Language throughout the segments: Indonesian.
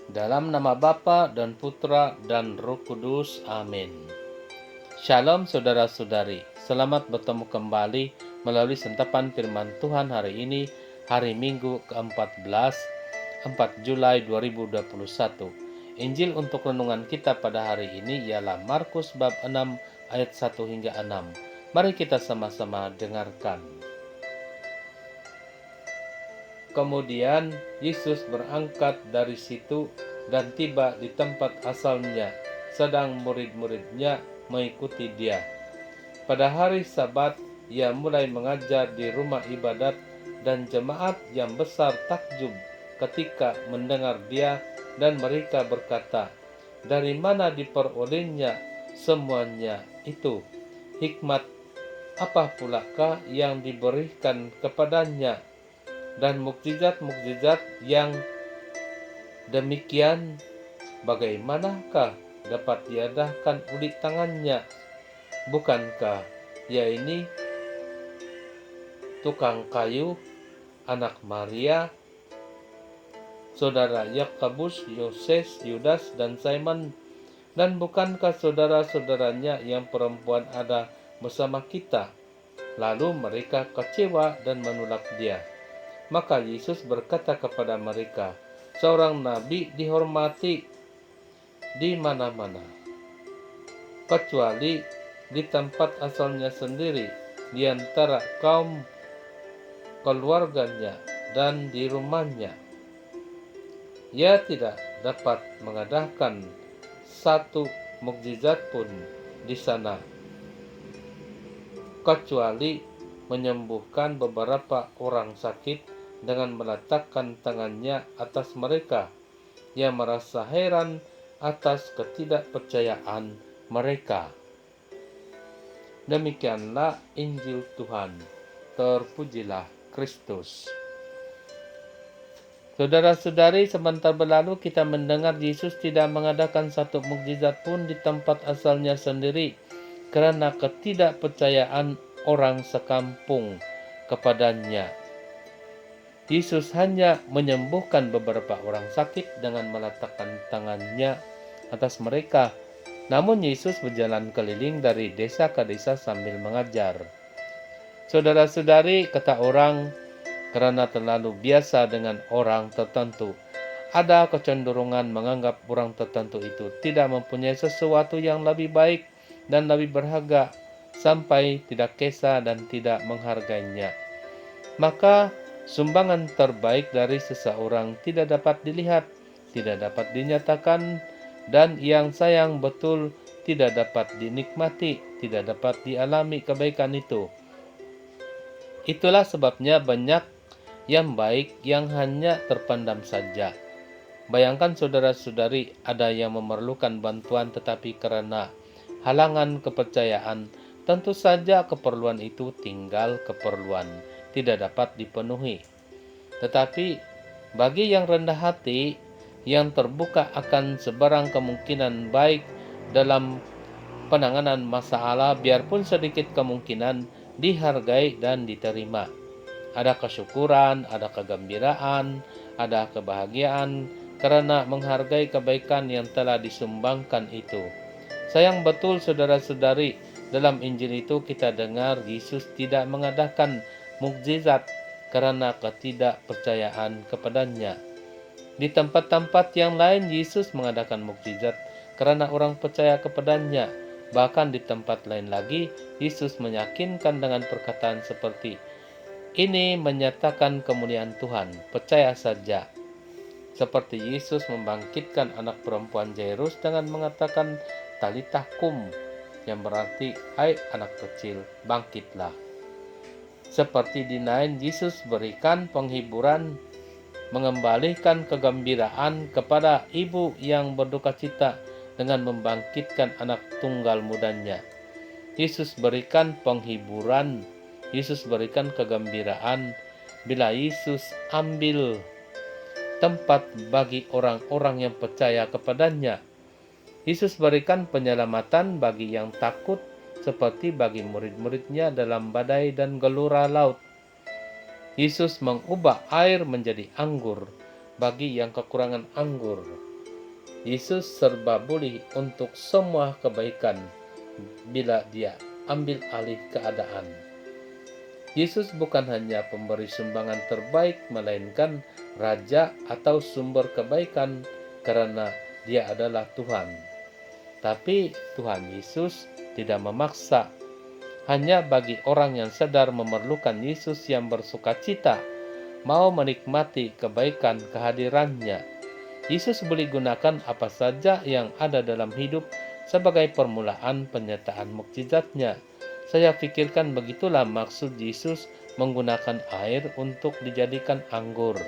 Dalam nama Bapa dan Putra dan Roh Kudus. Amin. Shalom saudara-saudari, selamat bertemu kembali melalui sentapan firman Tuhan hari ini, hari Minggu ke-14, 4 Julai 2021. Injil untuk renungan kita pada hari ini ialah Markus bab 6 ayat 1 hingga 6. Mari kita sama-sama dengarkan. Kemudian Yesus berangkat dari situ dan tiba di tempat asalnya, sedang murid-muridnya mengikuti dia. Pada hari Sabat, ia mulai mengajar di rumah ibadat, dan jemaat yang besar takjub ketika mendengar dia, dan mereka berkata, "Dari mana diperolehnya semuanya itu? Hikmat apa pulakah yang diberikan kepadanya? Dan mukjizat-mukjizat yang demikian bagaimanakah dapat diadakan oleh tangannya? Bukankah ia ini tukang kayu, anak Maria, saudara Yakobus, Yoses, Yudas, dan Simon? Dan bukankah saudara-saudaranya yang perempuan ada bersama kita?" Lalu mereka kecewa dan menolak dia. Maka Yesus berkata kepada mereka, "Seorang nabi dihormati di mana-mana, kecuali di tempat asalnya sendiri, di antara kaum keluarganya dan di rumahnya. Ia tidak dapat mengadakan satu mukjizat pun di sana, kecuali menyembuhkan beberapa orang sakit dengan meletakkan tangannya atas mereka." Ia merasa heran atas ketidakpercayaan mereka. Demikianlah Injil Tuhan. Terpujilah Kristus. Saudara-saudari, sebentar berlalu kita mendengar Yesus tidak mengadakan satu mukjizat pun di tempat asalnya sendiri karena ketidakpercayaan orang sekampung kepadanya. Yesus hanya menyembuhkan beberapa orang sakit dengan meletakkan tangannya atas mereka. Namun Yesus berjalan keliling dari desa ke desa sambil mengajar. Saudara-saudari, kata orang, karena terlalu biasa dengan orang tertentu, ada kecenderungan menganggap orang tertentu itu tidak mempunyai sesuatu yang lebih baik dan lebih berharga, sampai tidak kisah dan tidak menghargainya. Maka sumbangan terbaik dari seseorang tidak dapat dilihat, tidak dapat dinyatakan, dan yang sayang betul tidak dapat dinikmati, tidak dapat dialami kebaikan itu. Itulah sebabnya banyak yang baik yang hanya terpendam saja. Bayangkan saudara-saudari, ada yang memerlukan bantuan tetapi karena halangan kepercayaan, tentu saja keperluan itu tinggal keperluan, tidak dapat dipenuhi. Tetapi bagi yang rendah hati, yang terbuka akan sebarang kemungkinan baik dalam penanganan masalah, biarpun sedikit kemungkinan, dihargai dan diterima. Ada kesyukuran, ada kegembiraan, ada kebahagiaan karena menghargai kebaikan yang telah disumbangkan itu. Sayang betul saudara-saudari, dalam Injil itu kita dengar Yesus tidak mengadakan mukjizat karena ketidakpercayaan kepadanya. Di tempat-tempat yang lain Yesus mengadakan mukjizat karena orang percaya kepadanya. Bahkan di tempat lain lagi Yesus meyakinkan dengan perkataan seperti, "Ini menyatakan kemuliaan Tuhan, percaya saja." Seperti Yesus membangkitkan anak perempuan Jairus dengan mengatakan "Talitha kum", yang berarti, "Hai anak kecil, bangkitlah." Seperti di Nain, Yesus berikan penghiburan, mengembalikan kegembiraan kepada ibu yang berduka cita dengan membangkitkan anak tunggal mudanya. Yesus berikan penghiburan, Yesus berikan kegembiraan bila Yesus ambil tempat bagi orang-orang yang percaya kepadanya. Yesus berikan penyelamatan bagi yang takut, seperti bagi murid-muridnya dalam badai dan gelora laut. Yesus mengubah air menjadi anggur bagi yang kekurangan anggur. Yesus serba boleh untuk semua kebaikan bila Dia ambil alih keadaan. Yesus bukan hanya pemberi sumbangan terbaik, melainkan Raja atau sumber kebaikan karena Dia adalah Tuhan. Tapi Tuhan Yesus tidak memaksa. Hanya bagi orang yang sadar memerlukan Yesus yang bersukacita, mau menikmati kebaikan kehadirannya. Yesus boleh gunakan apa saja yang ada dalam hidup sebagai permulaan penyertaan mukjizatnya. Saya pikirkan begitulah maksud Yesus menggunakan air untuk dijadikan anggur.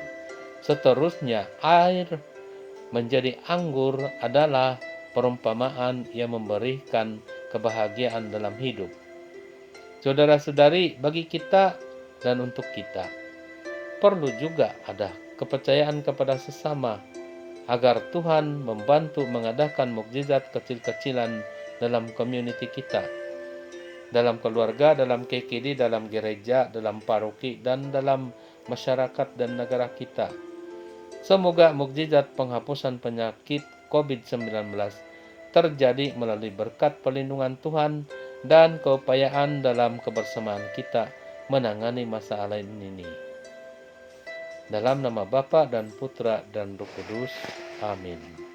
Seterusnya, air menjadi anggur adalah perumpamaan yang memberikan kebahagiaan dalam hidup. Saudara-saudari, bagi kita dan untuk kita, perlu juga ada kepercayaan kepada sesama, agar Tuhan membantu mengadakan mukjizat kecil-kecilan dalam community kita, dalam keluarga, dalam KKD, dalam gereja, dalam paroki, dan dalam masyarakat dan negara kita. Semoga mukjizat penghapusan penyakit COVID-19 terjadi melalui berkat perlindungan Tuhan dan keupayaan dalam kebersamaan kita menangani masalah ini. Dalam nama Bapa dan Putra dan Roh Kudus. Amin.